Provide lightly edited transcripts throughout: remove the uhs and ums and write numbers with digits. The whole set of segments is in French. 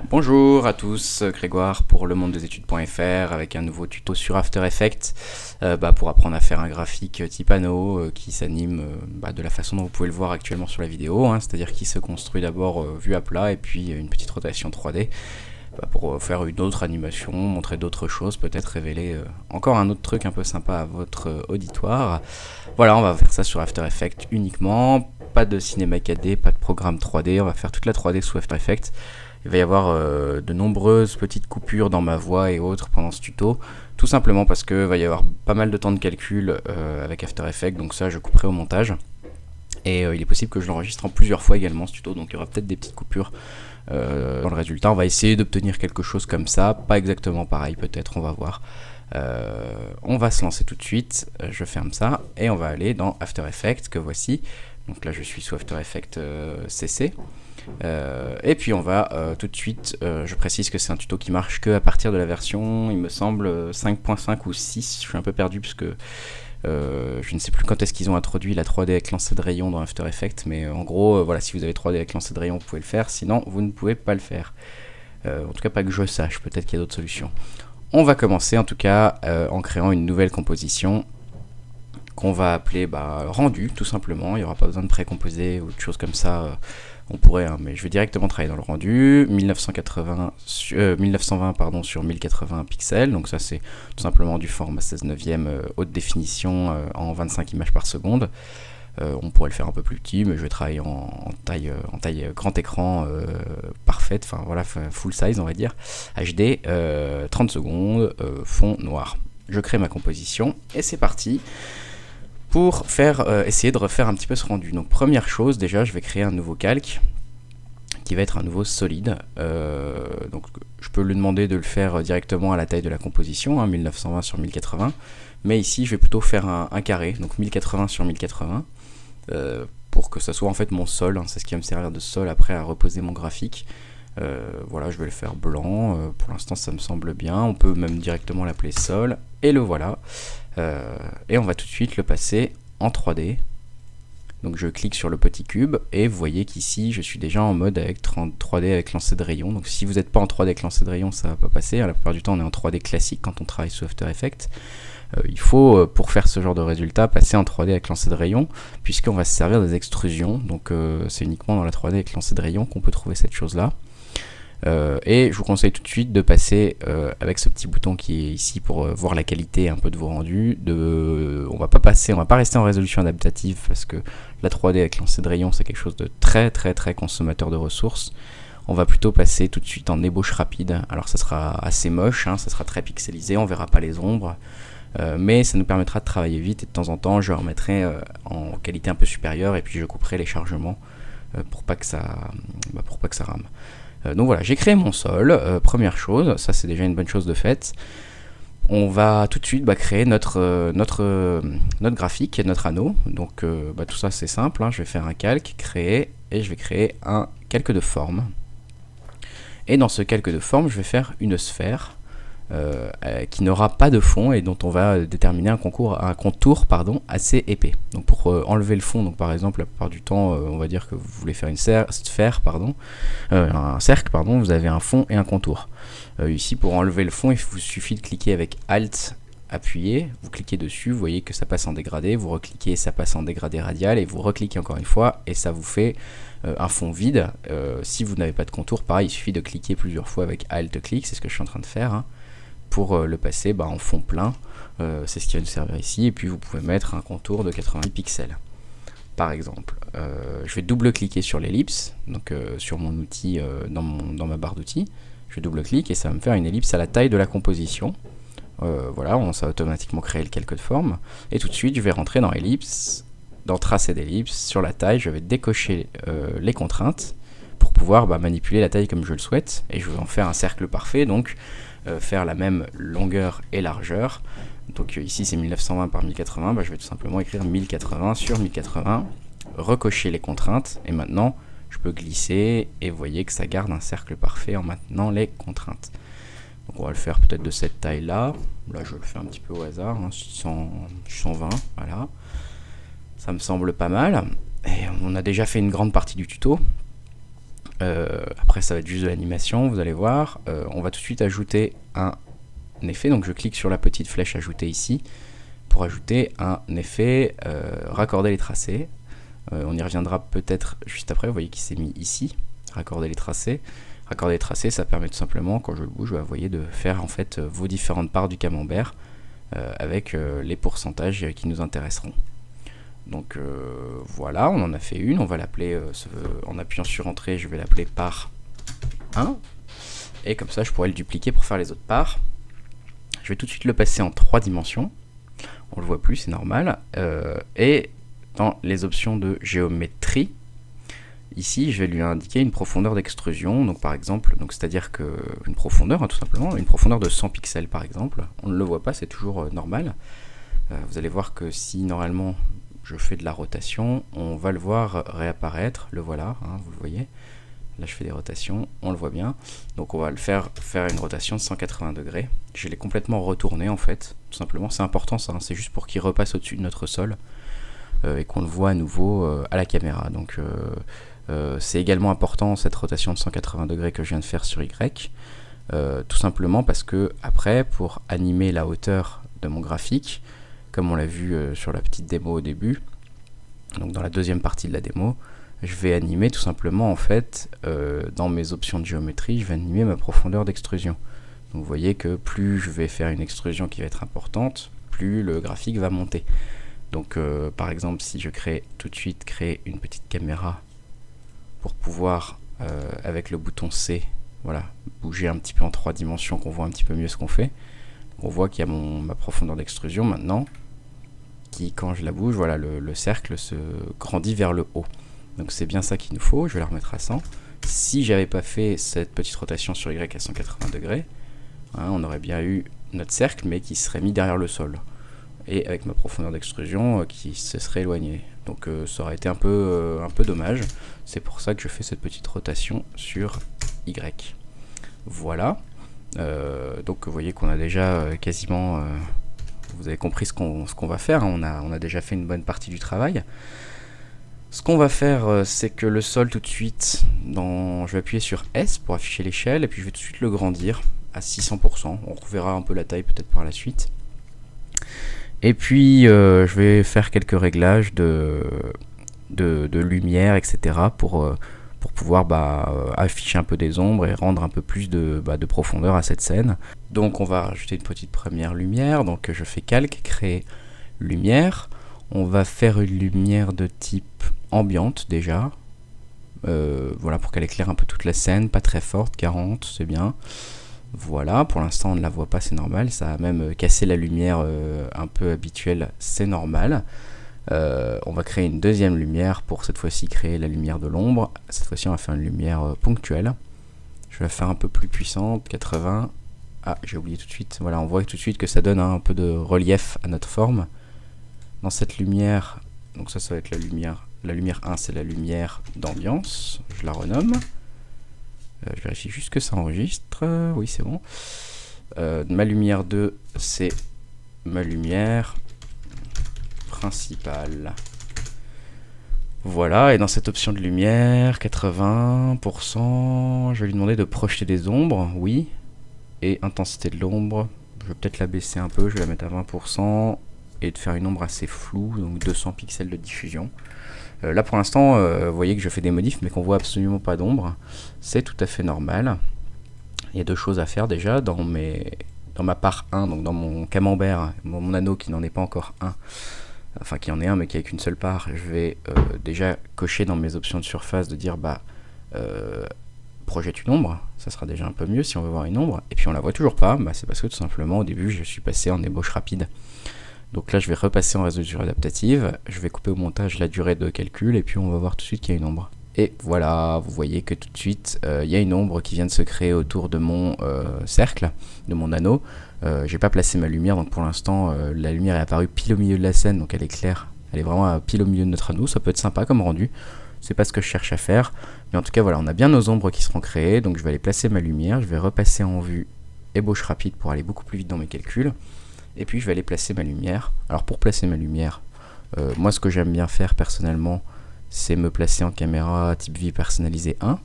Bonjour à tous, Grégoire pour le monde des études.fr avec un nouveau tuto sur After Effects pour apprendre à faire un graphique type anneau qui s'anime de la façon dont vous pouvez le voir actuellement sur la vidéo, c'est-à-dire qui se construit d'abord vue à plat et puis une petite rotation 3D pour faire une autre animation, montrer d'autres choses, peut-être révéler encore un autre truc un peu sympa à votre auditoire. Voilà, on va faire ça sur After Effects uniquement, pas de cinéma 4D, pas de programme 3D, on va faire toute la 3D sous After Effects. Il va y avoir de nombreuses petites coupures dans ma voix et autres pendant ce tuto, tout simplement parce que va y avoir pas mal de temps de calcul avec After Effects, donc ça je couperai au montage. Et il est possible que je l'enregistre en plusieurs fois également ce tuto, donc il y aura peut-être des petites coupures dans le résultat. On va essayer d'obtenir quelque chose comme ça, pas exactement pareil peut-être, on va voir. On va se lancer tout de suite, je ferme ça, et on va aller dans After Effects, que voici. Donc là je suis sous After Effects CC. Et puis on va tout de suite, je précise que c'est un tuto qui marche que à partir de la version, il me semble, 5.5 ou 6, je suis un peu perdu parce que je ne sais plus quand est-ce qu'ils ont introduit la 3D avec lancer de rayon dans After Effects, mais en gros, voilà, si vous avez 3D avec lancer de rayon, vous pouvez le faire, sinon vous ne pouvez pas le faire. En tout cas pas que je sache, peut-être qu'il y a d'autres solutions. On va commencer en tout cas en créant une nouvelle composition qu'on va appeler rendu, tout simplement. Il n'y aura pas besoin de précomposer ou de choses comme ça. On pourrait, mais je vais directement travailler dans le rendu. 1920 sur 1080 pixels. Donc ça c'est tout simplement du format 16 neuvième haute définition en 25 images par seconde. On pourrait le faire un peu plus petit, mais je vais travailler en taille grand écran parfaite, enfin voilà, full size on va dire, HD, 30 secondes, fond noir. Je crée ma composition et c'est parti pour essayer de refaire un petit peu ce rendu. Donc première chose, déjà je vais créer un nouveau calque qui va être un nouveau solide. Donc je peux lui demander de le faire directement à la taille de la composition, 1920 sur 1080, mais ici je vais plutôt faire un carré, donc 1080 sur 1080, pour que ça soit en fait mon sol, c'est ce qui va me servir de sol après à reposer mon graphique. Voilà, je vais le faire blanc, pour l'instant ça me semble bien, on peut même directement l'appeler sol, et le voilà. Et on va tout de suite le passer en 3D. Donc je clique sur le petit cube et vous voyez qu'ici je suis déjà en mode avec 3D avec lancer de rayon. Donc si vous n'êtes pas en 3D avec lancer de rayon, ça va pas passer. La plupart du temps on est en 3D classique quand on travaille sous After Effects. Il faut, pour faire ce genre de résultat, passer en 3D avec lancer de rayon, puisqu'on va se servir des extrusions. Donc c'est uniquement dans la 3D avec lancer de rayon qu'on peut trouver cette chose là. Et je vous conseille tout de suite de passer avec ce petit bouton qui est ici pour voir la qualité un peu de vos rendus. On va pas rester en résolution adaptative parce que la 3D avec lancer de rayon c'est quelque chose de très consommateur de ressources. On va plutôt passer tout de suite en ébauche rapide. Alors ça sera assez moche, ça sera très pixelisé, on verra pas les ombres. Mais ça nous permettra de travailler vite et de temps en temps je remettrai en qualité un peu supérieure et puis je couperai les chargements pour pas que ça rame. Donc voilà, j'ai créé mon sol, première chose, ça c'est déjà une bonne chose de fait. On va tout de suite créer notre graphique, notre anneau. Donc tout ça c'est simple, je vais faire un calque, créer, et je vais créer un calque de forme. Et dans ce calque de forme, je vais faire une sphère qui n'aura pas de fond et dont on va déterminer un contour assez épais. Donc pour enlever le fond, donc par exemple la plupart du temps on va dire que vous voulez faire une sphère, un cercle, vous avez un fond et un contour. Ici pour enlever le fond il vous suffit de cliquer avec Alt appuyé, vous cliquez dessus, vous voyez que ça passe en dégradé, vous recliquez, ça passe en dégradé radial et vous recliquez encore une fois et ça vous fait un fond vide. Si vous n'avez pas de contour, pareil, il suffit de cliquer plusieurs fois avec Alt clic, c'est ce que je suis en train de faire. Pour le passer en fond plein, c'est ce qui va nous servir ici, et puis vous pouvez mettre un contour de 90 pixels par exemple. Je vais double cliquer sur l'ellipse, donc sur mon outil, dans ma barre d'outils, je double clique et ça va me faire une ellipse à la taille de la composition. Voilà, ça va automatiquement créer le calque de forme, et tout de suite je vais rentrer dans ellipse, dans tracé d'ellipse, sur la taille, je vais décocher les contraintes pour pouvoir manipuler la taille comme je le souhaite, et je vais en faire un cercle parfait, donc faire la même longueur et largeur. Donc ici c'est 1920 par 1080, je vais tout simplement écrire 1080 sur 1080, recocher les contraintes, et maintenant je peux glisser et vous voyez que ça garde un cercle parfait en maintenant les contraintes. Donc on va le faire peut-être de cette taille là, je le fais un petit peu au hasard, 120, voilà, ça me semble pas mal, et on a déjà fait une grande partie du tuto. Après ça va être juste de l'animation, vous allez voir. On va tout de suite ajouter un effet, donc je clique sur la petite flèche ajouter ici pour ajouter un effet raccorder les tracés. On y reviendra peut-être juste après. Vous voyez qu'il s'est mis ici, raccorder les tracés. Raccorder les tracés, ça permet tout simplement, quand je le bouge, vous voyez, de faire en fait vos différentes parts du camembert avec les pourcentages qui nous intéresseront. Donc voilà, on en a fait une, on va l'appeler, en appuyant sur entrée, je vais l'appeler part 1, et comme ça je pourrais le dupliquer pour faire les autres parts. Je vais tout de suite le passer en 3 dimensions, on le voit plus, c'est normal, et dans les options de géométrie, ici je vais lui indiquer une profondeur d'extrusion, donc par exemple, c'est-à-dire que une profondeur, tout simplement, une profondeur de 100 pixels par exemple, on ne le voit pas, c'est toujours normal. Vous allez voir que si normalement je fais de la rotation, on va le voir réapparaître, le voilà, vous le voyez. Là je fais des rotations, on le voit bien. Donc on va le faire une rotation de 180 degrés. Je l'ai complètement retourné en fait, tout simplement. C'est important ça, c'est juste pour qu'il repasse au-dessus de notre sol et qu'on le voit à nouveau à la caméra. Donc c'est également important cette rotation de 180 degrés que je viens de faire sur Y. Tout simplement parce que après, pour animer la hauteur de mon graphique, comme on l'a vu sur la petite démo au début, donc dans la deuxième partie de la démo, je vais animer tout simplement en fait, dans mes options de géométrie, je vais animer ma profondeur d'extrusion. Donc vous voyez que plus je vais faire une extrusion qui va être importante, plus le graphique va monter. Donc par exemple, si je crée tout de suite créer une petite caméra pour pouvoir, avec le bouton C, voilà, bouger un petit peu en 3 dimensions, qu'on voit un petit peu mieux ce qu'on fait, on voit qu'il y a ma profondeur d'extrusion maintenant, qui quand je la bouge, voilà, le cercle se grandit vers le haut. Donc c'est bien ça qu'il nous faut, je vais la remettre à 100. Si j'avais pas fait cette petite rotation sur Y à 180 degrés, on aurait bien eu notre cercle, mais qui serait mis derrière le sol. Et avec ma profondeur d'extrusion qui se serait éloignée. Donc ça aurait été un peu dommage. C'est pour ça que je fais cette petite rotation sur Y. Voilà. Donc vous voyez qu'on a déjà quasiment... vous avez compris ce qu'on va faire, on a déjà fait une bonne partie du travail. Ce qu'on va faire, c'est que le sol tout de suite, je vais appuyer sur S pour afficher l'échelle, et puis je vais tout de suite le grandir à 600%. On reverra un peu la taille peut-être par la suite. Et puis je vais faire quelques réglages de lumière, etc. pour pouvoir afficher un peu des ombres et rendre un peu plus de profondeur à cette scène. Donc on va rajouter une petite première lumière, donc je fais calque, créer lumière. On va faire une lumière de type ambiante déjà, voilà, pour qu'elle éclaire un peu toute la scène, pas très forte, 40 c'est bien. Voilà, pour l'instant on ne la voit pas, c'est normal, ça a même cassé la lumière un peu habituelle, c'est normal. On va créer une deuxième lumière pour cette fois-ci créer la lumière de l'ombre. Cette fois-ci on va faire une lumière ponctuelle. Je vais la faire un peu plus puissante, 80. Ah, j'ai oublié tout de suite. Voilà, on voit tout de suite que ça donne un peu de relief à notre forme. Dans cette lumière, donc ça va être la lumière 1, c'est la lumière d'ambiance. Je la renomme. Je vérifie juste que ça enregistre. Oui, c'est bon. Ma lumière 2, c'est ma lumière principale. Voilà, et dans cette option de lumière, 80%, je vais lui demander de projeter des ombres, oui. Et intensité de l'ombre, je vais peut-être la baisser un peu, je vais la mettre à 20%. Et de faire une ombre assez floue, donc 200 pixels de diffusion. Là pour l'instant, vous voyez que je fais des modifs, mais qu'on voit absolument pas d'ombre. C'est tout à fait normal. Il y a deux choses à faire déjà, dans ma part 1, donc dans mon camembert, mon anneau qui n'en est pas encore un, enfin qui en est un mais qui a qu'une seule part, je vais déjà cocher dans mes options de surface de dire projette une ombre, ça sera déjà un peu mieux si on veut voir une ombre, et puis on la voit toujours pas, c'est parce que tout simplement au début je suis passé en ébauche rapide. Donc là je vais repasser en résolution adaptative, je vais couper au montage la durée de calcul et puis on va voir tout de suite qu'il y a une ombre. Et voilà, vous voyez que tout de suite il y a une ombre qui vient de se créer autour de mon cercle, de mon anneau. J'ai pas placé ma lumière, donc pour l'instant la lumière est apparue pile au milieu de la scène, donc elle est claire, elle est vraiment pile au milieu de notre anneau, ça peut être sympa comme rendu. C'est pas ce que je cherche à faire, mais en tout cas voilà, on a bien nos ombres qui seront créées, donc je vais aller placer ma lumière, je vais repasser en vue ébauche rapide pour aller beaucoup plus vite dans mes calculs. Et puis je vais aller placer ma lumière. Alors pour placer ma lumière, moi ce que j'aime bien faire personnellement, c'est me placer en caméra type vie personnalisée 1.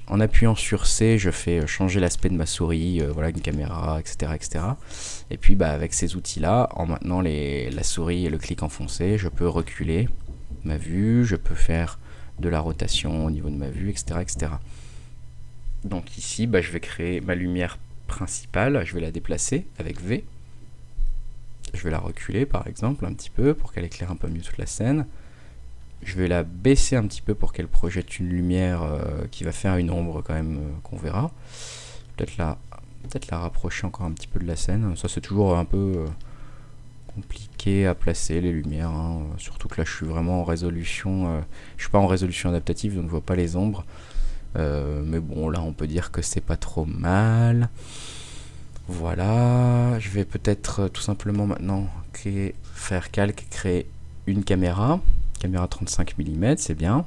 En appuyant sur C, je fais changer l'aspect de ma souris, voilà, une caméra, etc., etc. Et puis avec ces outils-là, en maintenant la souris et le clic enfoncé, je peux reculer ma vue, je peux faire de la rotation au niveau de ma vue, etc., etc. Donc ici, je vais créer ma lumière principale, je vais la déplacer avec V. Je vais la reculer par exemple un petit peu pour qu'elle éclaire un peu mieux toute la scène. Je vais la baisser un petit peu pour qu'elle projette une lumière qui va faire une ombre quand même qu'on verra. Peut-être la rapprocher encore un petit peu de la scène. Ça c'est toujours un peu compliqué à placer les lumières, hein. Surtout que là je suis vraiment en résolution. Je suis pas en résolution adaptative donc je vois pas les ombres. Mais bon là on peut dire que c'est pas trop mal. Voilà, je vais peut-être tout simplement maintenant faire calque, créer une caméra 35 mm, c'est bien.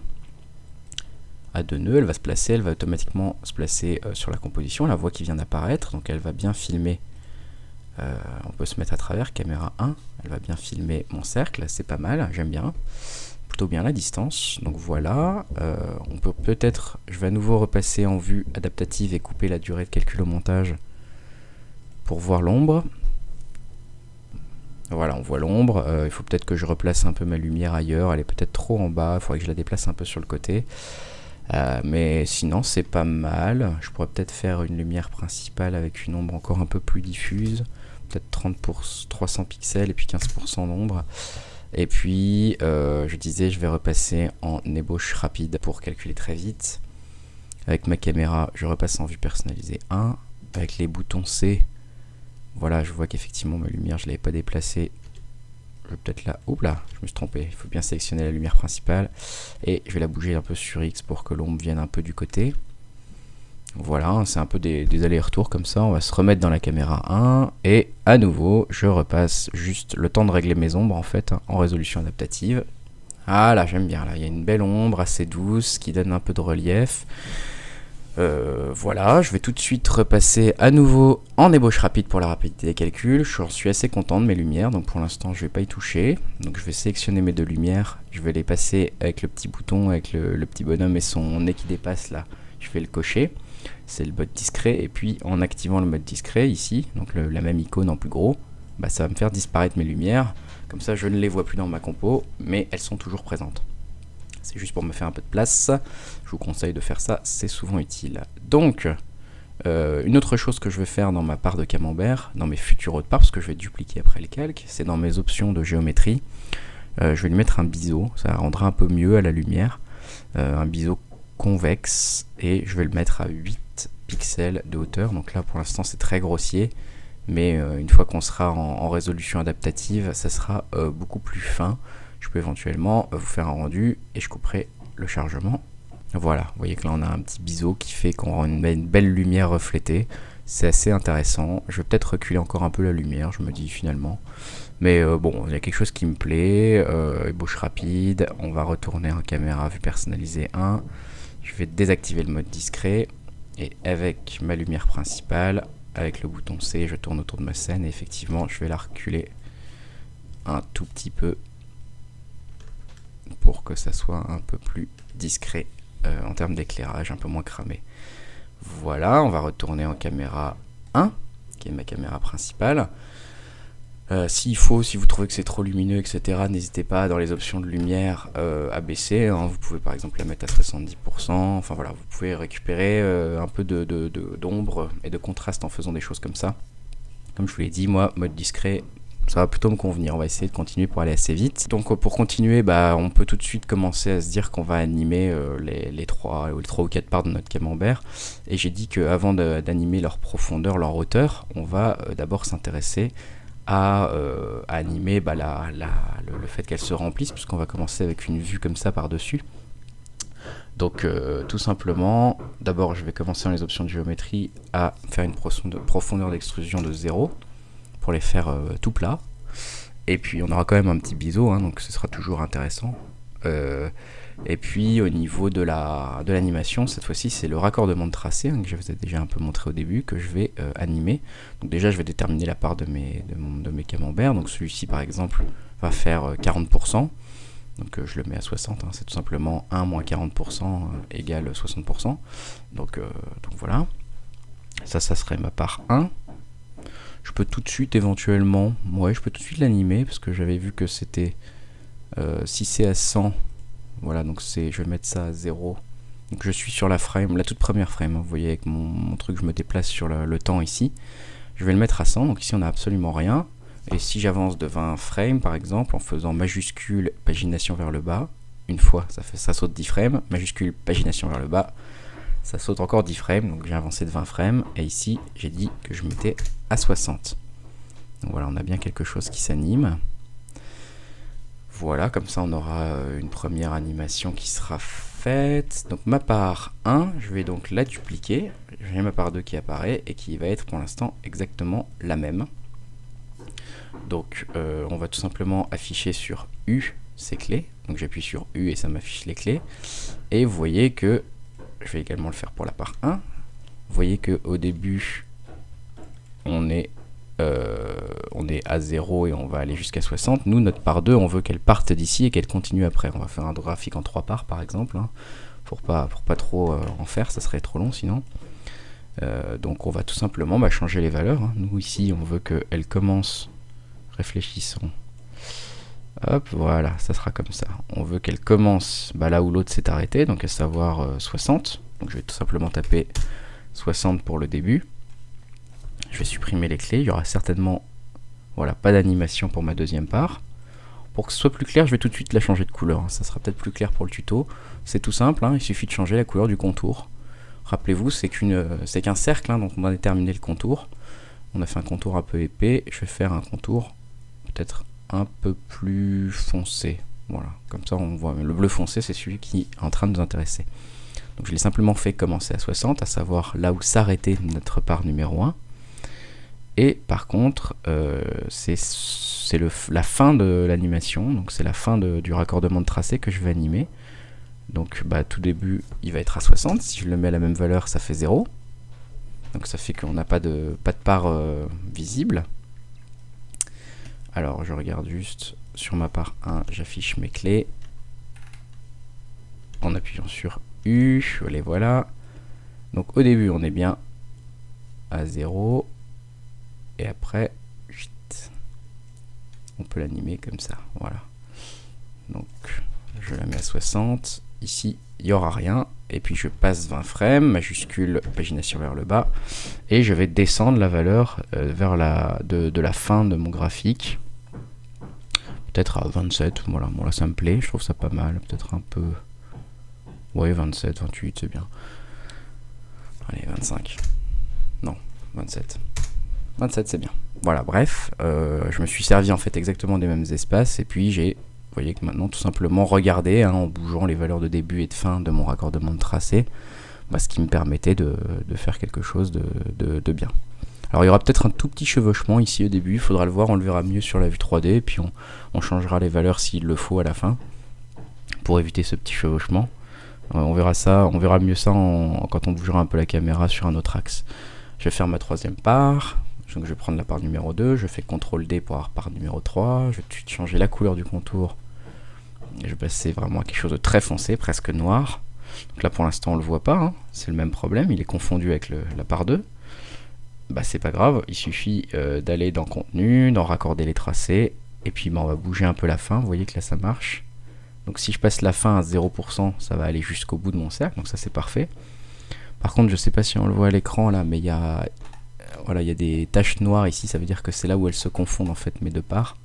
À 2 nœuds, elle va se placer, elle va automatiquement se placer sur la composition, la voix qui vient d'apparaître, donc elle va bien filmer. On peut se mettre à travers, caméra 1, elle va bien filmer mon cercle, c'est pas mal, j'aime bien. Plutôt bien la distance, donc voilà. On peut peut-être, je vais à nouveau repasser en vue adaptative et couper la durée de calcul au montage pour voir l'ombre. Voilà, on voit l'ombre. Il faut peut-être que je replace un peu ma lumière ailleurs. Elle est peut-être trop en bas. Il faudrait que je la déplace un peu sur le côté. Mais sinon, c'est pas mal. Je pourrais peut-être faire une lumière principale avec une ombre encore un peu plus diffuse. Peut-être 300 pixels et puis 15% d'ombre. Et puis, je disais, je vais repasser en ébauche rapide pour calculer très vite. Avec ma caméra, je repasse en vue personnalisée 1. Avec les boutons C, voilà, je vois qu'effectivement ma lumière, je ne l'avais pas déplacée. Je vais peut-être là. Oups là, je me suis trompé. Il faut bien sélectionner la lumière principale. Et je vais la bouger un peu sur X pour que l'ombre vienne un peu du côté. Voilà, c'est un peu des allers-retours comme ça. On va se remettre dans la caméra 1. Et à nouveau, je repasse juste le temps de régler mes ombres en fait, en résolution adaptative. Ah là, j'aime bien. Là, il y a une belle ombre assez douce qui donne un peu de relief. Voilà, je vais tout de suite repasser à nouveau en ébauche rapide pour la rapidité des calculs. Je suis assez content de mes lumières, donc pour l'instant je vais pas y toucher. Donc je vais sélectionner mes deux lumières, je vais les passer avec le petit bouton, avec le petit bonhomme et son nez qui dépasse là, je vais le cocher. C'est le mode discret, et puis en activant le mode discret ici, donc la même icône en plus gros, ça va me faire disparaître mes lumières. Comme ça je ne les vois plus dans ma compo, mais elles sont toujours présentes. C'est juste pour me faire un peu de place. Je vous conseille de faire ça, c'est souvent utile. Donc, une autre chose que je vais faire dans ma part de camembert, dans mes futurs autres parts, parce que je vais dupliquer après le calque, c'est dans mes options de géométrie. Je vais lui mettre un biseau, ça rendra un peu mieux à la lumière. Un biseau convexe, et je vais le mettre à 8 pixels de hauteur. Donc là, pour l'instant, c'est très grossier. Mais une fois qu'on sera en résolution adaptative, ça sera beaucoup plus fin. Je peux éventuellement vous faire un rendu et je couperai le chargement. Voilà, vous voyez que là on a un petit biseau qui fait qu'on rend une belle lumière reflétée. C'est assez intéressant. Je vais peut-être reculer encore un peu la lumière, je me dis finalement. Mais bon, il y a quelque chose qui me plaît. Ébauche rapide. On va retourner en caméra vue personnalisée 1. Je vais désactiver le mode discret. Et avec ma lumière principale, avec le bouton C, je tourne autour de ma scène. Et effectivement, je vais la reculer un tout petit peu, pour que ça soit un peu plus discret en termes d'éclairage, un peu moins cramé. Voilà, on va retourner en caméra 1, qui est ma caméra principale. Si vous trouvez que c'est trop lumineux, etc., n'hésitez pas dans les options de lumière à baisser. Hein. Vous pouvez par exemple la mettre à 70%. Enfin voilà, vous pouvez récupérer un peu d'ombre et de contraste en faisant des choses comme ça. Comme je vous l'ai dit, moi, mode discret, ça va plutôt me convenir. On va essayer de continuer pour aller assez vite. Donc pour continuer, on peut tout de suite commencer à se dire qu'on va animer les 3 ou 4 parts de notre camembert. Et j'ai dit qu'avant d'animer leur profondeur, leur hauteur, on va d'abord s'intéresser à animer le fait qu'elle se remplisse, puisqu'on va commencer avec une vue comme ça par-dessus. Donc tout simplement, d'abord je vais commencer dans les options de géométrie à faire une profondeur d'extrusion de 0 pour les faire tout plat. Et puis on aura quand même un petit biseau, hein, donc ce sera toujours intéressant. Et puis au niveau de l'animation, cette fois-ci c'est le raccordement de tracé, hein, que je vous ai déjà un peu montré au début, que je vais animer. Donc déjà je vais déterminer la part de mes camemberts. Donc celui-ci par exemple va faire 40%. Donc je le mets à 60, hein, c'est tout simplement 1 moins 40% égale 60%. Donc voilà, ça serait ma part 1. Je peux tout de suite éventuellement, ouais, je peux tout de suite l'animer parce que j'avais vu que c'était, si c'est à 100, voilà, donc je vais mettre ça à 0. Donc je suis sur la frame, la toute première frame, hein, vous voyez avec mon truc, je me déplace sur le temps ici. Je vais le mettre à 100, donc ici on n'a absolument rien. Et si j'avance de 20 frames par exemple, en faisant majuscule, pagination vers le bas, une fois, ça saute 10 frames, majuscule, pagination vers le bas, ça saute encore 10 frames, donc j'ai avancé de 20 frames, et ici j'ai dit que je mettais à 60. Donc voilà, on a bien quelque chose qui s'anime. Voilà, comme ça on aura une première animation qui sera faite. Donc ma part 1, je vais donc la dupliquer, j'ai ma part 2 qui apparaît, et qui va être pour l'instant exactement la même. Donc on va tout simplement afficher sur U ces clés. Donc j'appuie sur U et ça m'affiche les clés. Et vous voyez que, je vais également le faire pour la part 1. Vous voyez qu'au début, on est à 0 et on va aller jusqu'à 60. Nous, notre part 2, on veut qu'elle parte d'ici et qu'elle continue après. On va faire un graphique en 3 parts par exemple, hein, pour pas trop en faire, ça serait trop long sinon. Donc on va tout simplement changer les valeurs. Hein. Nous ici, on veut qu'elle commence... Réfléchissons. Hop, voilà, ça sera comme ça. On veut qu'elle commence là où l'autre s'est arrêté, donc à savoir 60. Donc je vais tout simplement taper 60 pour le début. Je vais supprimer les clés. Il y aura certainement, voilà, pas d'animation pour ma deuxième part. Pour que ce soit plus clair, je vais tout de suite la changer de couleur. Ça sera peut-être plus clair pour le tuto. C'est tout simple, hein, il suffit de changer la couleur du contour. Rappelez-vous, c'est qu'un cercle, hein, donc on va déterminer le contour. On a fait un contour un peu épais. Je vais faire un contour peut-être un peu plus foncé, voilà, comme ça on voit, le bleu foncé c'est celui qui est en train de nous intéresser. Donc je l'ai simplement fait commencer à 60, à savoir là où s'arrêtait notre part numéro 1, et par contre c'est la fin de l'animation, donc c'est la fin du raccordement de tracé que je vais animer. Donc tout début il va être à 60, si je le mets à la même valeur ça fait 0, donc ça fait qu'on n'a pas de part visible. Alors je regarde juste sur ma part 1, j'affiche mes clés en appuyant sur U, les voilà. Donc au début on est bien à 0 et après on peut l'animer comme ça, voilà. Donc je la mets à 60, ici il n'y aura rien, et puis je passe 20 frames, majuscule, pagination vers le bas, et je vais descendre la valeur vers de la fin de mon graphique, peut-être à 27, voilà, bon là ça me plaît, je trouve ça pas mal, peut-être un peu, ouais 27, 28 c'est bien, allez 25, non 27 c'est bien, voilà, bref, je me suis servi en fait exactement des mêmes espaces, et puis j'ai, vous voyez que maintenant tout simplement regarder, hein, en bougeant les valeurs de début et de fin de mon raccordement de tracé, ce qui me permettait de faire quelque chose de bien. Alors il y aura peut-être un tout petit chevauchement ici au début, il faudra le voir, on le verra mieux sur la vue 3D, et puis on changera les valeurs s'il le faut à la fin, pour éviter ce petit chevauchement. On verra mieux ça quand on bougera un peu la caméra sur un autre axe. Je vais faire ma troisième part, donc je vais prendre la part numéro 2, je fais CTRL D pour avoir part numéro 3, je vais tout de suite changer la couleur du contour, et je vais passer vraiment à quelque chose de très foncé, presque noir. Donc là pour l'instant on le voit pas, hein, c'est le même problème, il est confondu avec la part 2. C'est pas grave, il suffit d'aller dans contenu, d'en raccorder les tracés, et puis on va bouger un peu la fin, vous voyez que là ça marche. Donc si je passe la fin à 0%, ça va aller jusqu'au bout de mon cercle, donc ça c'est parfait. Par contre je sais pas si on le voit à l'écran là, mais il y a des taches noires ici, ça veut dire que c'est là où elles se confondent en fait mes deux parts.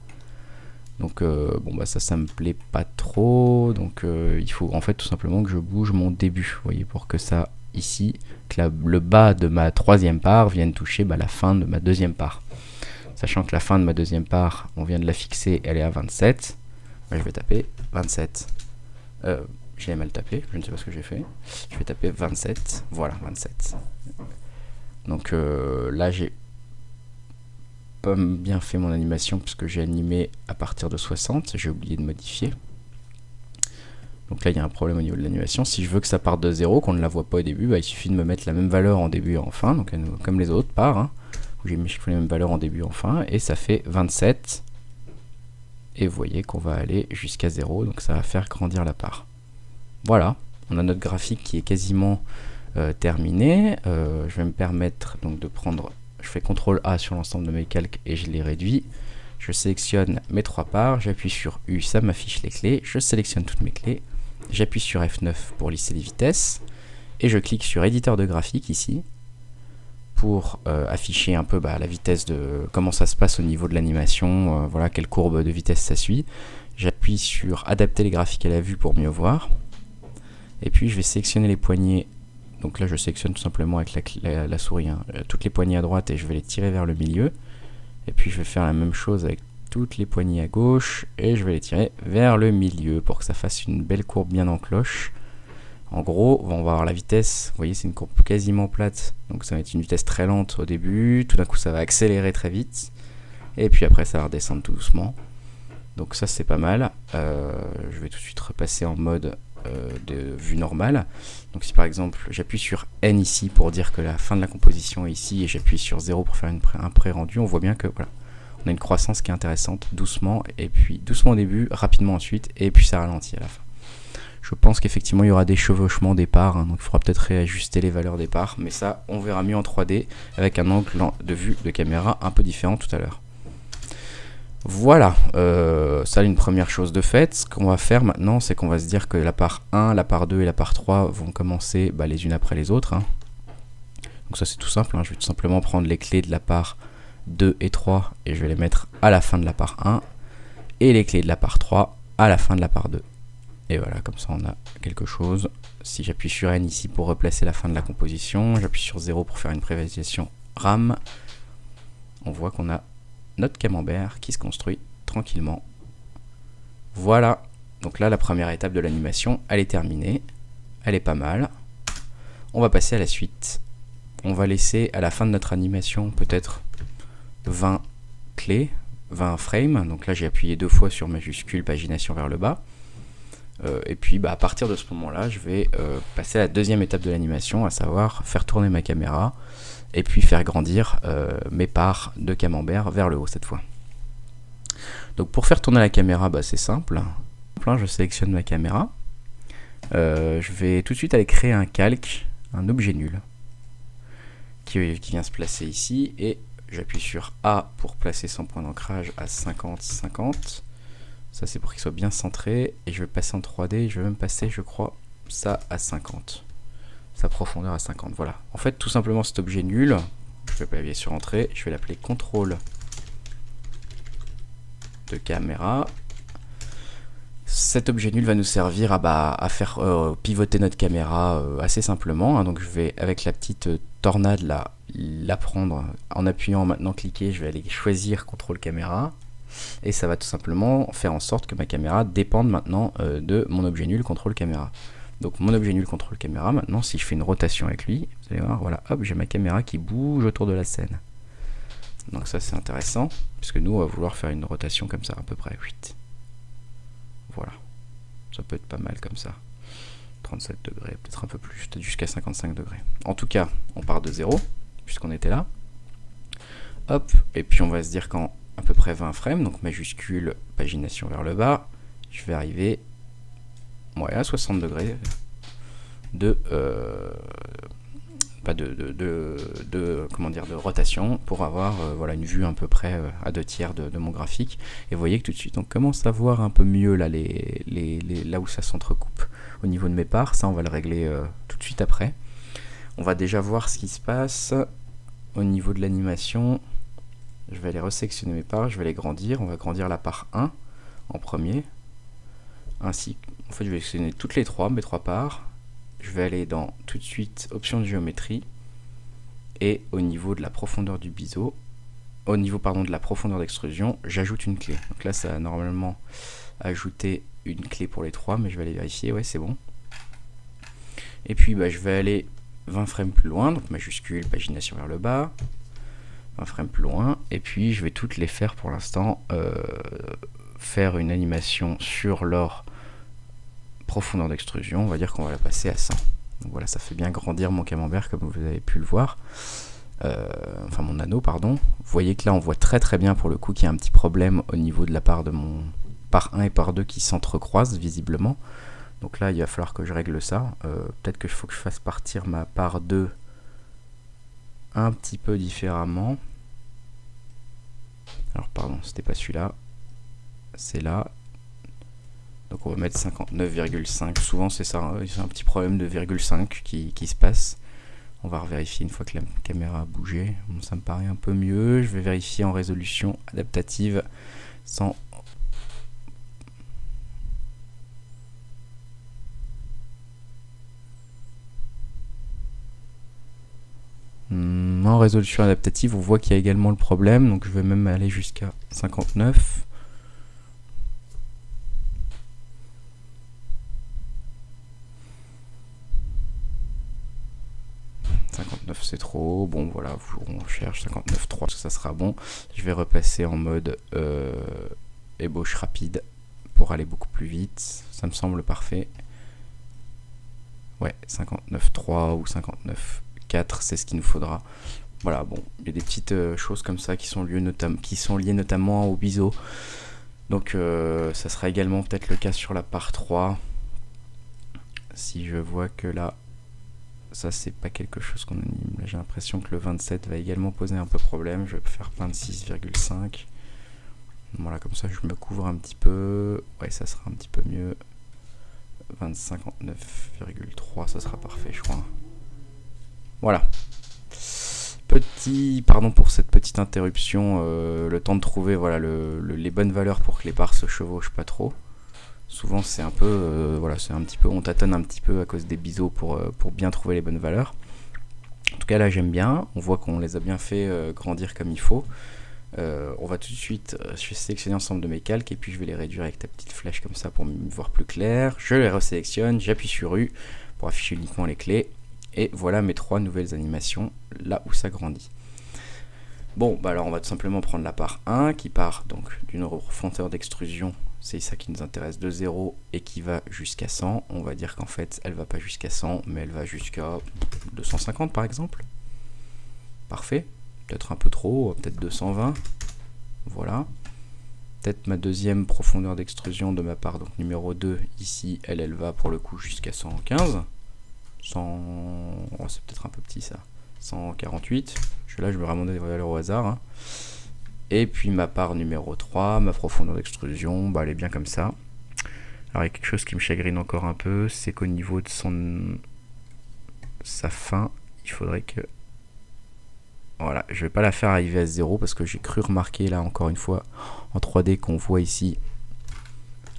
Donc ça me plaît pas trop, donc il faut en fait tout simplement que je bouge mon début, vous voyez, pour que ça ici, que le bas de ma troisième part vienne toucher la fin de ma deuxième part. Sachant que la fin de ma deuxième part, on vient de la fixer, elle est à 27, je vais taper 27. J'ai mal tapé, je ne sais pas ce que j'ai fait. Je vais taper 27, voilà 27. Donc là j'ai pas bien fait mon animation puisque j'ai animé à partir de 60, j'ai oublié de modifier. Donc là il y a un problème au niveau de l'animation. Si je veux que ça parte de 0, qu'on ne la voit pas au début, il suffit de me mettre la même valeur en début et en fin, donc comme les autres parts, hein, où j'ai mis les mêmes valeurs en début et en fin, et ça fait 27. et vous voyez qu'on va aller jusqu'à 0, donc ça va faire grandir la part. Voilà, on a notre graphique qui est quasiment terminé. Je vais me permettre donc de prendre, je fais CTRL A sur l'ensemble de mes calques et je les réduis. Je sélectionne mes 3 parts, j'appuie sur U, ça m'affiche les clés, je sélectionne toutes mes clés, j'appuie sur F9 pour lisser les vitesses, et je clique sur éditeur de graphique ici, pour afficher un peu la vitesse de comment ça se passe au niveau de l'animation, voilà quelle courbe de vitesse ça suit. J'appuie sur adapter les graphiques à la vue pour mieux voir, et puis je vais sélectionner les poignées. Donc là je sélectionne tout simplement avec la souris toutes les poignées à droite et je vais les tirer vers le milieu. Et puis je vais faire la même chose avec toutes les poignées à gauche et je vais les tirer vers le milieu pour que ça fasse une belle courbe bien en cloche. En gros, on va avoir la vitesse, vous voyez c'est une courbe quasiment plate, donc ça va être une vitesse très lente au début, tout d'un coup ça va accélérer très vite, et puis après ça va redescendre tout doucement. Donc ça c'est pas mal. Je vais tout de suite repasser en mode de vue normale. Donc si par exemple j'appuie sur N ici pour dire que la fin de la composition est ici et j'appuie sur 0 pour faire un pré-rendu, on voit bien que voilà, on a une croissance qui est intéressante, doucement, et puis doucement au début, rapidement ensuite, et puis ça ralentit à la fin. Je pense qu'effectivement il y aura des chevauchements des parts, donc il faudra peut-être réajuster les valeurs des parts, mais ça on verra mieux en 3D avec un angle de vue de caméra un peu différent tout à l'heure. Voilà, ça une première chose de fait. Ce qu'on va faire maintenant, c'est qu'on va se dire que la part 1, la part 2 et la part 3 vont commencer les unes après les autres. Donc ça c'est tout simple, je vais tout simplement prendre les clés de la part 2 et 3 et je vais les mettre à la fin de la part 1 et les clés de la part 3 à la fin de la part 2. Et voilà, comme ça on a quelque chose. Si j'appuie sur N ici pour replacer la fin de la composition, j'appuie sur 0 pour faire une prévisualisation RAM, on voit qu'on a notre camembert qui se construit tranquillement. Voilà, donc là la première étape de l'animation, elle est terminée, elle est pas mal. On va passer à la suite. On va laisser à la fin de notre animation peut-être 20 clés, 20 frames. Donc là j'ai appuyé 2 fois sur majuscule pagination vers le bas. Et puis à partir de ce moment-là, je vais passer à la deuxième étape de l'animation, à savoir faire tourner ma caméra et puis faire grandir mes parts de camembert vers le haut cette fois. Donc pour faire tourner la caméra, c'est simple. Je sélectionne ma caméra. Je vais tout de suite aller créer un calque, un objet nul, qui vient se placer ici, et j'appuie sur A pour placer son point d'ancrage à 50-50. Ça c'est pour qu'il soit bien centré, et je vais passer en 3D, je vais même passer, je crois, ça à 50. Sa profondeur à 50, voilà. En fait, tout simplement cet objet nul, je vais appuyer sur Entrée, je vais l'appeler contrôle de caméra. Cet objet nul va nous servir à faire pivoter notre caméra assez simplement. Donc je vais, avec la petite tornade là, la prendre en appuyant maintenant cliquer, je vais aller choisir contrôle caméra. Et ça va tout simplement faire en sorte que ma caméra dépende maintenant de mon objet nul contrôle caméra. Donc mon objet nul contrôle caméra, maintenant si je fais une rotation avec lui, vous allez voir, voilà, hop, j'ai ma caméra qui bouge autour de la scène. Donc ça c'est intéressant, puisque nous on va vouloir faire une rotation comme ça, à peu près 8. Voilà, ça peut être pas mal comme ça. 37 degrés, peut-être un peu plus, peut-être jusqu'à 55 degrés. En tout cas, on part de 0, puisqu'on était là. Hop, et puis on va se dire qu'en à peu près 20 frames, donc majuscule, pagination vers le bas, je vais arriver à 60 degrés de rotation pour avoir voilà, une vue à peu près à 2/3 de mon graphique. Et vous voyez que tout de suite on commence à voir un peu mieux là, là où ça s'entrecoupe au niveau de mes parts. Ça on va le régler tout de suite après. On va déjà voir ce qui se passe au niveau de l'animation. Je vais aller resectionner mes parts, je vais les grandir. On va grandir la part 1 en premier. Ainsi, en fait je vais sélectionner toutes les trois, mes 3 parts. Je vais aller dans tout de suite option de géométrie et au niveau de la profondeur du biseau, au niveau de la profondeur d'extrusion, j'ajoute une clé. Donc là ça a normalement ajouté une clé pour les 3, mais je vais aller vérifier, ouais c'est bon. Et puis je vais aller 20 frames plus loin, donc majuscule, pagination vers le bas, 20 frames plus loin, et puis je vais toutes les faire pour l'instant, faire une animation sur leur profondeur d'extrusion. On va dire qu'on va la passer à 100. Donc voilà, ça fait bien grandir mon camembert comme vous avez pu le voir. Enfin mon anneau, pardon. Vous voyez que là on voit très très bien pour le coup qu'il y a un petit problème au niveau de la part de mon par 1 et par 2 qui s'entrecroisent visiblement. Donc là il va falloir que je règle ça. Peut-être qu'il faut que je fasse partir ma par 2 un petit peu différemment. Alors pardon, c'était pas celui-là, c'est là. Donc on va mettre 59,5. Souvent c'est ça, c'est un petit problème de 0,5 qui se passe. On va revérifier une fois que la caméra a bougé. Bon, ça me paraît un peu mieux. Je vais vérifier en résolution adaptative sans... En résolution adaptative, on voit qu'il y a également le problème. Donc je vais même aller jusqu'à 59. C'est trop, bon voilà, on cherche 59.3 parce que ça sera bon. Je vais repasser en mode ébauche rapide pour aller beaucoup plus vite, ça me semble parfait. Ouais, 59.3 ou 59.4, c'est ce qu'il nous faudra. Voilà, bon, il y a des petites choses comme ça qui sont liées notamment au biseau. Donc ça sera également peut-être le cas sur la part 3. Si je vois que là, ça c'est pas quelque chose qu'on anime. Là j'ai l'impression que le 27 va également poser un peu problème. Je vais faire 26,5. Voilà, comme ça je me couvre un petit peu. Ouais, ça sera un petit peu mieux. 59,3, ça sera parfait je crois. Voilà. Pardon pour cette petite interruption. Le temps de trouver voilà, les bonnes valeurs pour que les barres se chevauchent pas trop. Souvent c'est un peu voilà, c'est un petit peu, on tâtonne un petit peu à cause des biseaux pour bien trouver les bonnes valeurs. En tout cas là j'aime bien, on voit qu'on les a bien fait grandir comme il faut. On va tout de suite, je vais sélectionner l'ensemble de mes calques et puis je vais les réduire avec ta petite flèche comme ça pour me voir plus clair. Je les resélectionne, j'appuie sur U pour afficher uniquement les clés et voilà mes 3 nouvelles animations là où ça grandit. Bon bah alors on va tout simplement prendre la part 1 qui part donc d'une profondeur d'extrusion. C'est ça qui nous intéresse, de 0 et qui va jusqu'à 100. On va dire qu'en fait, elle va pas jusqu'à 100, mais elle va jusqu'à 250 par exemple. Parfait. Peut-être un peu trop, peut-être 220. Voilà. Peut-être ma deuxième profondeur d'extrusion de ma part, donc numéro 2, ici, elle va pour le coup jusqu'à 115. 100... Oh, c'est peut-être un peu petit ça. 148. Là, je vais vraiment des valeurs au hasard. Hein. Et puis ma part numéro 3, ma profondeur d'extrusion, bah elle est bien comme ça. Alors il y a quelque chose qui me chagrine encore un peu, c'est qu'au niveau de sa fin, il faudrait que... Voilà, je vais pas la faire arriver à 0 parce que j'ai cru remarquer là encore une fois en 3D qu'on voit ici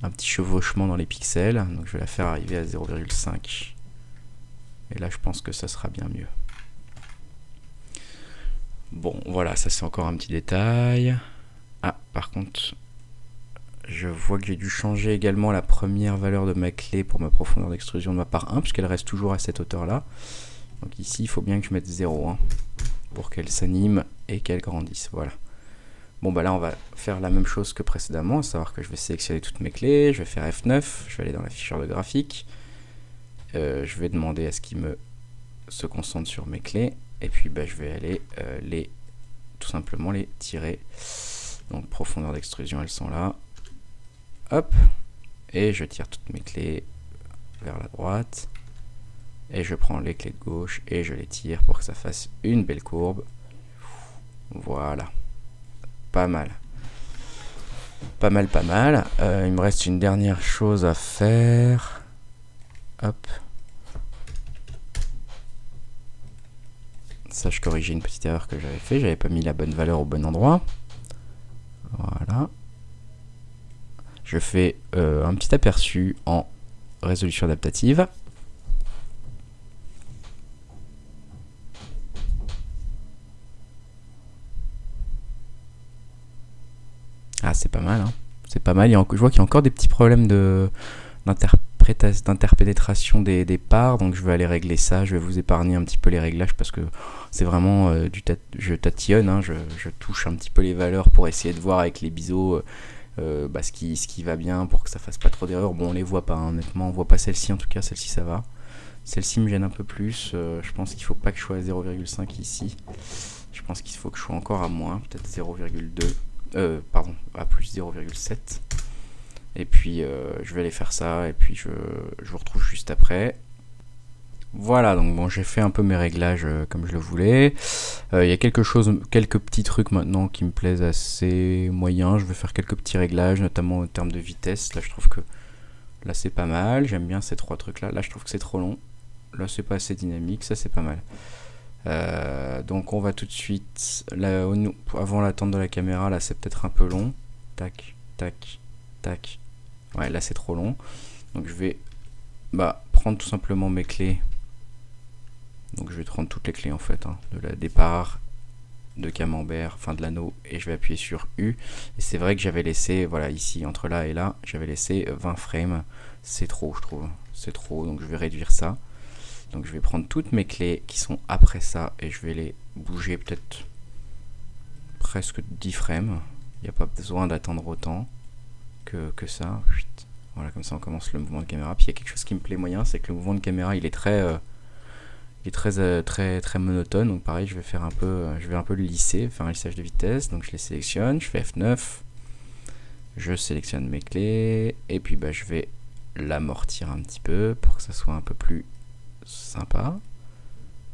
un petit chevauchement dans les pixels. Donc je vais la faire arriver à 0,5. Et là je pense que ça sera bien mieux. Bon, voilà, ça c'est encore un petit détail. Ah, par contre, je vois que j'ai dû changer également la première valeur de ma clé pour ma profondeur d'extrusion de ma part 1, puisqu'elle reste toujours à cette hauteur-là. Donc ici, il faut bien que je mette 0, hein, pour qu'elle s'anime et qu'elle grandisse. Voilà. Bon, bah là, on va faire la même chose que précédemment, à savoir que je vais sélectionner toutes mes clés, je vais faire F9, je vais aller dans l'afficheur de graphique, je vais demander à ce qu'il se concentre sur mes clés. Et puis bah, je vais aller tout simplement les tirer. Donc profondeur d'extrusion, elles sont là. Hop. Et je tire toutes mes clés vers la droite. Et je prends les clés de gauche et je les tire pour que ça fasse une belle courbe. Voilà. Pas mal. Pas mal, pas mal. Il me reste une dernière chose à faire. Hop. Ça, je corrigeais une petite erreur que j'avais fait. J'avais pas mis la bonne valeur au bon endroit. Voilà. Je fais un petit aperçu en résolution adaptative. Ah, c'est pas mal, hein. C'est pas mal. Je vois qu'il y a encore des petits problèmes d'interpénétration des parts, donc je vais aller régler ça. Je vais vous épargner un petit peu les réglages parce que c'est vraiment je tatillonne, hein. Je touche un petit peu les valeurs pour essayer de voir avec les biseaux ce qui va bien pour que ça fasse pas trop d'erreurs. Bon, on les voit pas, hein, honnêtement, on voit pas celle-ci, en tout cas celle-ci ça va. Celle-ci me gêne un peu plus. Je pense qu'il faut pas que je sois à 0,5 ici. Je pense qu'il faut que je sois encore à moins, peut-être 0,2. Pardon, à plus 0,7. Et puis je vais aller faire ça et puis je vous retrouve juste après. Voilà, donc bon, j'ai fait un peu mes réglages comme je le voulais. Il y a quelques petits trucs maintenant qui me plaisent assez moyens. Je vais faire quelques petits réglages, notamment en termes de vitesse. Là, je trouve que là, c'est pas mal. J'aime bien ces 3 trucs-là. Là, je trouve que c'est trop long. Là, c'est pas assez dynamique. Ça, c'est pas mal. Donc, on va tout de suite... Là, avant l'attente de la caméra, là, c'est peut-être un peu long. Tac, tac, tac. Ouais, là, c'est trop long. Donc, je vais prendre tout simplement mes clés. Donc je vais prendre toutes les clés en fait, de la départ, de camembert, enfin de l'anneau, et je vais appuyer sur U. Et c'est vrai que j'avais laissé, voilà, ici, entre là et là, j'avais laissé 20 frames. C'est trop, je trouve. C'est trop, donc je vais réduire ça. Donc je vais prendre toutes mes clés qui sont après ça, et je vais les bouger peut-être presque 10 frames. Il n'y a pas besoin d'attendre autant que ça. Voilà, comme ça on commence le mouvement de caméra. Puis il y a quelque chose qui me plaît moyen, c'est que le mouvement de caméra, il est très monotone, donc pareil je vais faire un peu le lisser, faire un lissage de vitesse. Donc je les sélectionne, je fais F9, je sélectionne mes clés et puis je vais l'amortir un petit peu pour que ça soit un peu plus sympa.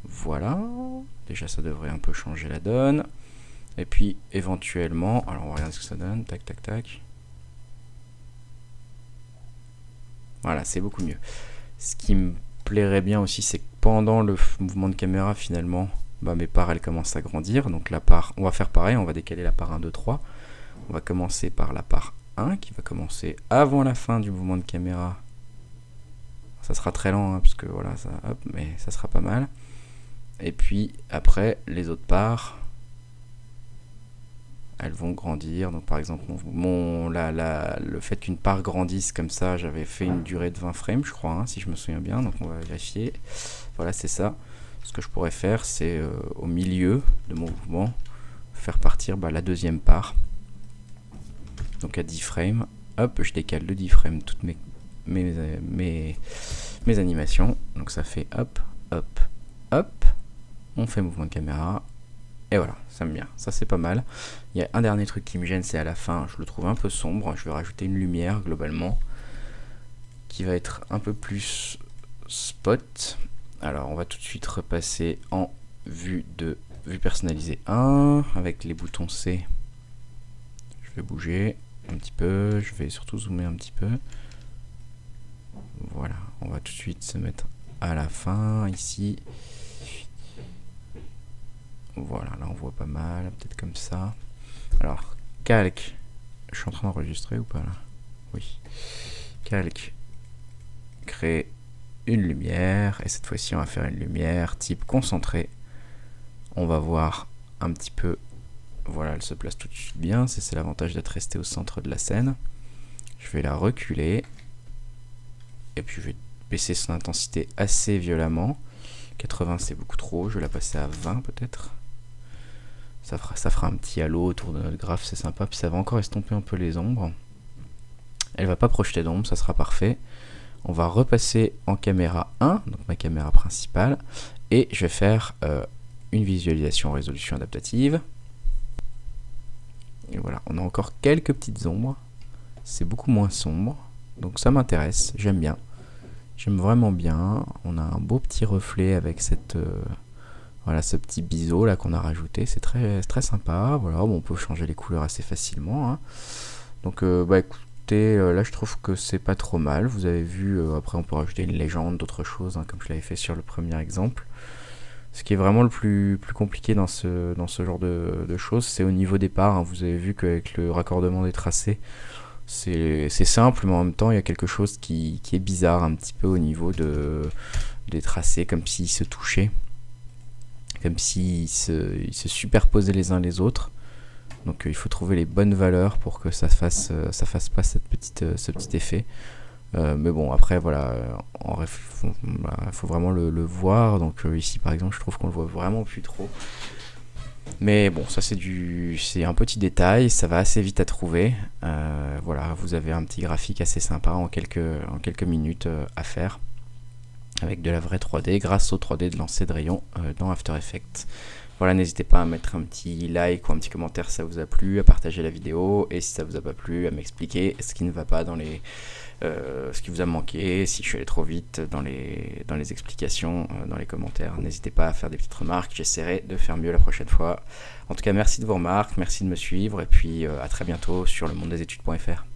Voilà, déjà ça devrait un peu changer la donne. Et puis éventuellement, alors on va regarder ce que ça donne, tac tac tac. Voilà, c'est beaucoup mieux. Ce qui me plairait bien aussi, c'est que pendant le mouvement de caméra, finalement, mes parts elles commencent à grandir. Donc la part, on va faire pareil, on va décaler la part 1, 2, 3. On va commencer par la part 1 qui va commencer avant la fin du mouvement de caméra. Ça sera très lent, parce que voilà, ça, hop, mais ça sera pas mal. Et puis après, les autres parts, elles vont grandir. Donc par exemple, le fait qu'une part grandisse comme ça, j'avais fait une durée de 20 frames, je crois, si je me souviens bien. Donc on va vérifier. Voilà, c'est ça. Ce que je pourrais faire, c'est au milieu de mon mouvement, faire partir la deuxième part. Donc à 10 frames. Hop, je décale de 10 frames toutes mes animations. Donc ça fait hop, hop, hop. On fait mouvement de caméra. Et voilà, ça me vient. Ça, c'est pas mal. Il y a un dernier truc qui me gêne, c'est à la fin. Je le trouve un peu sombre. Je vais rajouter une lumière, globalement, qui va être un peu plus spot. Alors, on va tout de suite repasser en vue personnalisée 1. Avec les boutons C. Je vais bouger un petit peu. Je vais surtout zoomer un petit peu. Voilà, on va tout de suite se mettre à la fin, ici. Voilà, là on voit pas mal, peut-être comme ça. Alors, calque. Je suis en train d'enregistrer ou pas là? Oui. Calque. Créer une lumière. Et cette fois-ci, on va faire une lumière type concentré. On va voir un petit peu. Voilà, elle se place tout de suite bien. C'est l'avantage d'être resté au centre de la scène. Je vais la reculer. Et puis je vais baisser son intensité assez violemment. 80 c'est beaucoup trop. Je vais la passer à 20 peut-être. Ça fera un petit halo autour de notre graphe, c'est sympa. Puis ça va encore estomper un peu les ombres. Elle va pas projeter d'ombre, ça sera parfait. On va repasser en caméra 1, donc ma caméra principale. Et je vais faire une visualisation en résolution adaptative. Et voilà, on a encore quelques petites ombres. C'est beaucoup moins sombre. Donc ça m'intéresse, j'aime bien. J'aime vraiment bien. On a un beau petit reflet avec cette... voilà, ce petit biseau là qu'on a rajouté, c'est très sympa. Voilà, bon, on peut changer les couleurs assez facilement. Donc, écoutez, là je trouve que c'est pas trop mal. Vous avez vu, après on peut rajouter une légende, d'autres choses, comme je l'avais fait sur le premier exemple. Ce qui est vraiment le plus compliqué dans ce genre de choses, c'est au niveau des parts. Vous avez vu qu'avec le raccordement des tracés, c'est simple, mais en même temps il y a quelque chose qui est bizarre un petit peu au niveau des tracés, comme s'ils se touchaient. Comme s'ils se superposaient les uns les autres. Donc il faut trouver les bonnes valeurs pour que ça fasse pas ce petit effet. Mais bon, après voilà, faut vraiment le voir. Donc ici par exemple, je trouve qu'on le voit vraiment plus trop. Mais bon, ça c'est un petit détail, ça va assez vite à trouver. Voilà, vous avez un petit graphique assez sympa en quelques minutes à faire. Avec de la vraie 3D grâce au 3D de lancer de rayon dans After Effects. Voilà, n'hésitez pas à mettre un petit like ou un petit commentaire si ça vous a plu, à partager la vidéo, et si ça vous a pas plu, à m'expliquer ce qui ne va pas ce qui vous a manqué, si je suis allé trop vite dans les explications, dans les commentaires. N'hésitez pas à faire des petites remarques, j'essaierai de faire mieux la prochaine fois. En tout cas, merci de vos remarques, merci de me suivre, et puis à très bientôt sur le monde des études.fr.